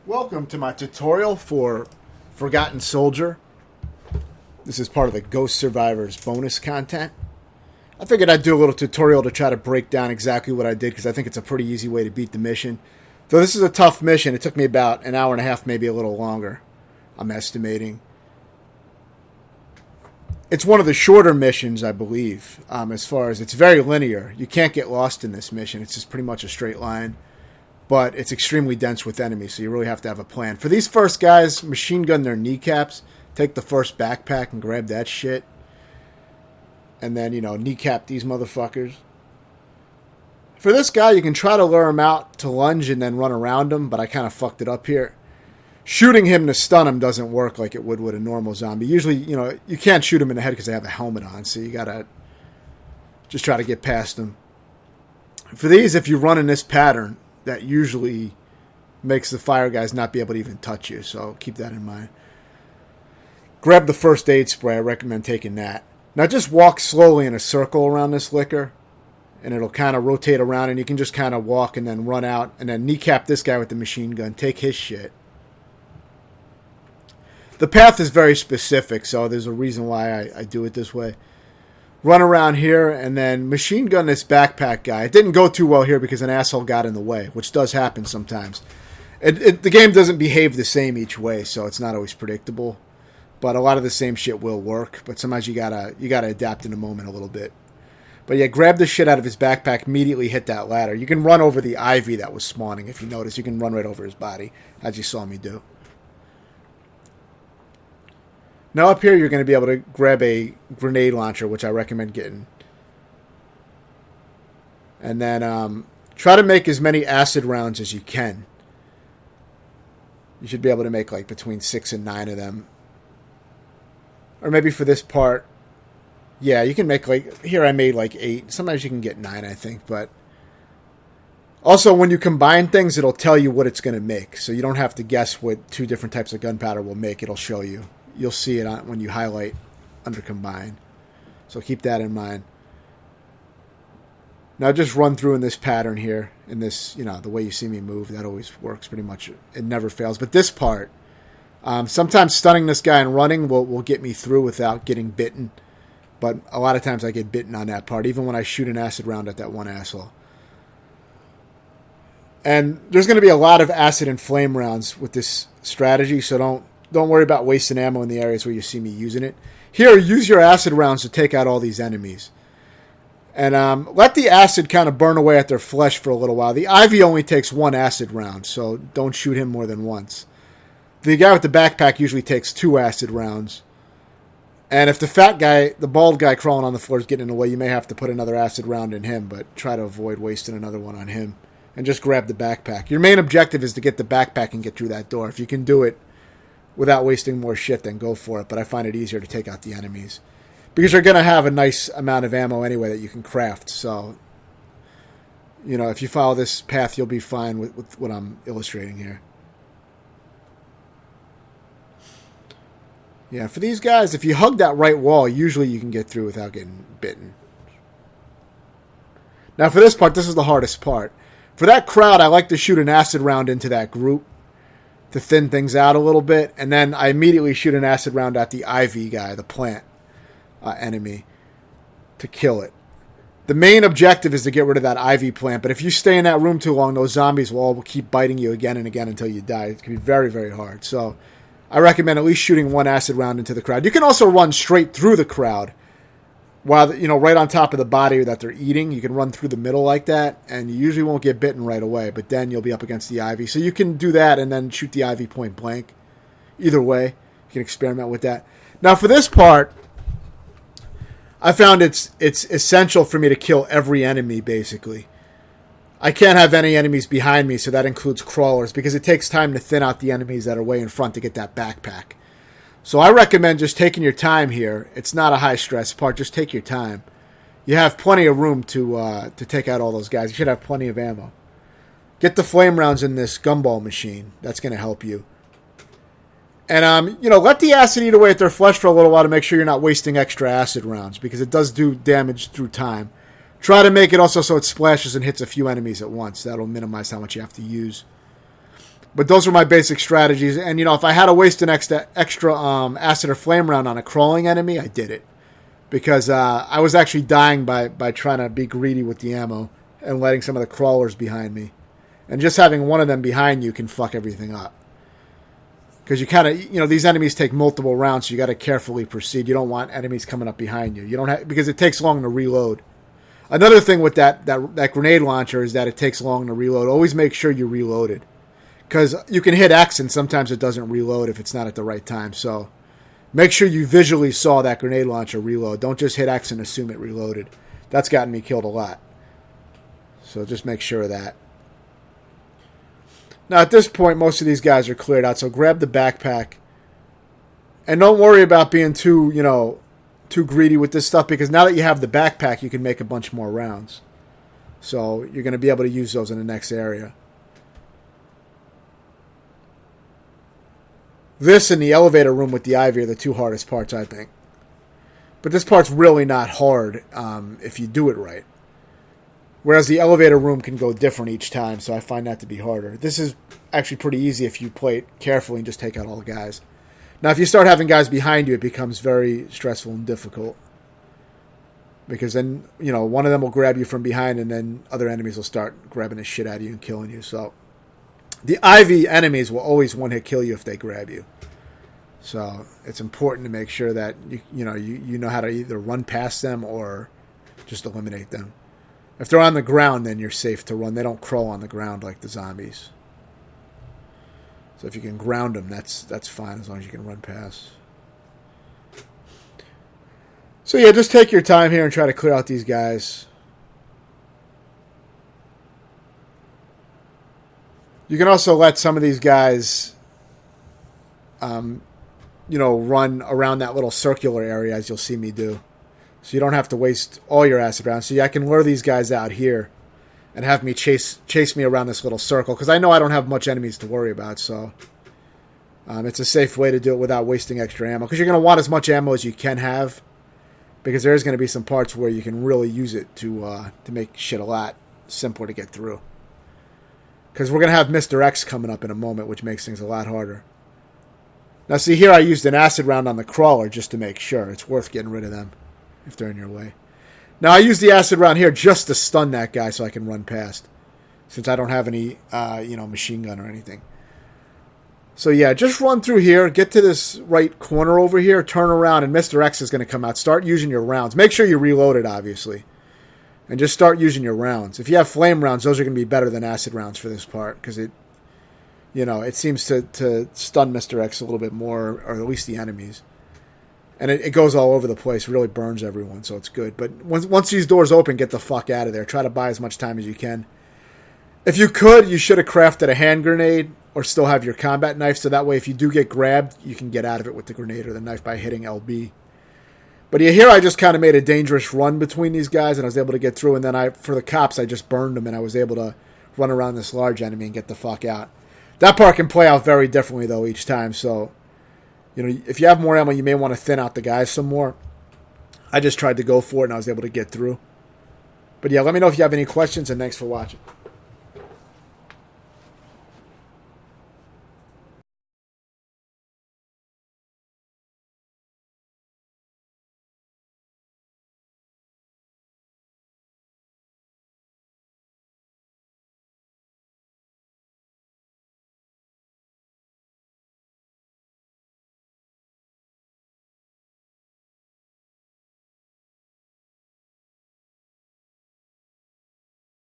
Welcome to my tutorial for Forgotten Soldier. This is part of the Ghost Survivors bonus content. I figured I'd do a little tutorial to try to break down exactly what I did because I think it's a pretty easy way to beat the mission. Though this is a tough mission, it took me about an hour and a half, maybe a little longer, I'm estimating. It's one of the shorter missions, I believe, as far as it's very linear. You can't get lost in this mission. It's just pretty much a straight line. But it's extremely dense with enemies, so you really have to have a plan. For these first guys, machine gun their kneecaps, take the first backpack and grab that shit. And then, kneecap these motherfuckers. For this guy, you can try to lure him out to lunge and then run around him, but I kind of fucked it up here. Shooting him to stun him doesn't work like it would with a normal zombie. Usually, you can't shoot him in the head because they have a helmet on, so you gotta just try to get past him. For these, if you run in this pattern, that usually makes the fire guys not be able to even touch you, so keep that in mind. Grab the first aid spray. I recommend taking that. Now just walk slowly in a circle around this liquor, and it'll kind of rotate around, and you can just kind of walk and then run out, and then kneecap this guy with the machine gun. Take his shit. The path is very specific, so there's a reason why I do it this way. Run around here, and then machine gun this backpack guy. It didn't go too well here because an asshole got in the way, which does happen sometimes. The game doesn't behave the same each way, so it's not always predictable. But a lot of the same shit will work, but sometimes you gotta adapt in the moment a little bit. But yeah, grab the shit out of his backpack, immediately hit that ladder. You can run over the ivy that was spawning, if you notice. You can run right over his body, as you saw me do. Now up here, you're going to be able to grab a grenade launcher, which I recommend getting. And then try to make as many acid rounds as you can. You should be able to make like between 6 and 9 of them. Or maybe for this part, yeah, you can make like, here I made like 8. Sometimes you can get 9, I think. But also, when you combine things, it'll tell you what it's going to make. So you don't have to guess what 2 different types of gunpowder will make. It'll show you. You'll see it when you highlight under combine. So keep that in mind. Now just run through in this pattern here. In this, the way you see me move. That always works pretty much. It never fails. But this part, sometimes stunning this guy and running will get me through without getting bitten. But a lot of times I get bitten on that part. Even when I shoot an acid round at that one asshole. And there's going to be a lot of acid and flame rounds with this strategy. So don't worry about wasting ammo in the areas where you see me using it. Here, use your acid rounds to take out all these enemies. And let the acid kind of burn away at their flesh for a little while. The Ivy only takes 1 acid round, so don't shoot him more than once. The guy with the backpack usually takes 2 acid rounds. And if the fat guy, the bald guy crawling on the floor is getting in the way, you may have to put another acid round in him, but try to avoid wasting another one on him. And just grab the backpack. Your main objective is to get the backpack and get through that door. If you can do it without wasting more shit, then go for it. But I find it easier to take out the enemies. Because you're going to have a nice amount of ammo anyway that you can craft. So, if you follow this path, you'll be fine with what I'm illustrating here. Yeah, for these guys, if you hug that right wall, usually you can get through without getting bitten. Now for this part, this is the hardest part. For that crowd, I like to shoot an acid round into that group to thin things out a little bit, and then I immediately shoot an acid round at the Ivy guy, the plant enemy, to kill it. The main objective is to get rid of that Ivy plant, but if you stay in that room too long, those zombies will all keep biting you again and again until you die. It can be very, very hard. So I recommend at least shooting 1 acid round into the crowd. You can also run straight through the crowd, while right on top of the body that they're eating. You can run through the middle like that, and you usually won't get bitten right away, but then you'll be up against the Ivy. So you can do that and then shoot the Ivy point blank. Either way, you can experiment with that. Now for this part, I found it's essential for me to kill every enemy, basically. I can't have any enemies behind me, so that includes crawlers, because it takes time to thin out the enemies that are way in front to get that backpack. So I recommend just taking your time here. It's not a high-stress part. Just take your time. You have plenty of room to take out all those guys. You should have plenty of ammo. Get the flame rounds in this gumball machine. That's going to help you. And, let the acid eat away at their flesh for a little while to make sure you're not wasting extra acid rounds, because it does do damage through time. Try to make it also so it splashes and hits a few enemies at once. That'll minimize how much you have to use. But those are my basic strategies. And, you know, if I had to waste an extra acid or flame round on a crawling enemy, I did it. Because I was actually dying by trying to be greedy with the ammo and letting some of the crawlers behind me. And just having one of them behind you can fuck everything up. Because you kind of, you know, these enemies take multiple rounds, so you got to carefully proceed. You don't want enemies coming up behind you. You don't have, because it takes long to reload. Another thing with that grenade launcher is that it takes long to reload. Always make sure you reload it. Because you can hit X and sometimes it doesn't reload if it's not at the right time. So make sure you visually saw that grenade launcher reload. Don't just hit X and assume it reloaded. That's gotten me killed a lot. So just make sure of that. Now at this point, most of these guys are cleared out. So grab the backpack. And don't worry about being too greedy with this stuff. Because now that you have the backpack, you can make a bunch more rounds. So you're going to be able to use those in the next area. This and the elevator room with the ivy are the two hardest parts, I think. But this part's really not hard if you do it right. Whereas the elevator room can go different each time, so I find that to be harder. This is actually pretty easy if you play it carefully and just take out all the guys. Now, if you start having guys behind you, it becomes very stressful and difficult. Because then, you know, one of them will grab you from behind, and then other enemies will start grabbing the shit out of you and killing you, so... The IV enemies will always one-hit kill you if they grab you. So it's important to make sure that you know how to either run past them or just eliminate them. If they're on the ground, then you're safe to run. They don't crawl on the ground like the zombies. So if you can ground them, that's fine as long as you can run past. So yeah, just take your time here and try to clear out these guys. You can also let some of these guys, run around that little circular area, as you'll see me do. So you don't have to waste all your acid rounds. So yeah, I can lure these guys out here and have me chase me around this little circle. Because I know I don't have much enemies to worry about, so it's a safe way to do it without wasting extra ammo. Because you're going to want as much ammo as you can have. Because there's going to be some parts where you can really use it to make shit a lot simpler to get through. Because we're going to have Mr. X coming up in a moment, which makes things a lot harder. Now, see, here I used an acid round on the crawler just to make sure. It's worth getting rid of them if they're in your way. Now, I used the acid round here just to stun that guy so I can run past. Since I don't have any, machine gun or anything. So, yeah, just run through here. Get to this right corner over here. Turn around, and Mr. X is going to come out. Start using your rounds. Make sure you reload it, obviously. And just start using your rounds. If you have flame rounds, those are going to be better than acid rounds for this part. Because it seems to stun Mr. X a little bit more. Or at least the enemies. And it goes all over the place. Really burns everyone. So it's good. But once these doors open, get the fuck out of there. Try to buy as much time as you can. If you could, you should have crafted a hand grenade. Or still have your combat knife. So that way if you do get grabbed, you can get out of it with the grenade or the knife by hitting LB. But here I just kind of made a dangerous run between these guys, and I was able to get through. And then for the cops, I just burned them, and I was able to run around this large enemy and get the fuck out. That part can play out very differently, though, each time. So, if you have more ammo, you may want to thin out the guys some more. I just tried to go for it, and I was able to get through. But yeah, let me know if you have any questions, and thanks for watching.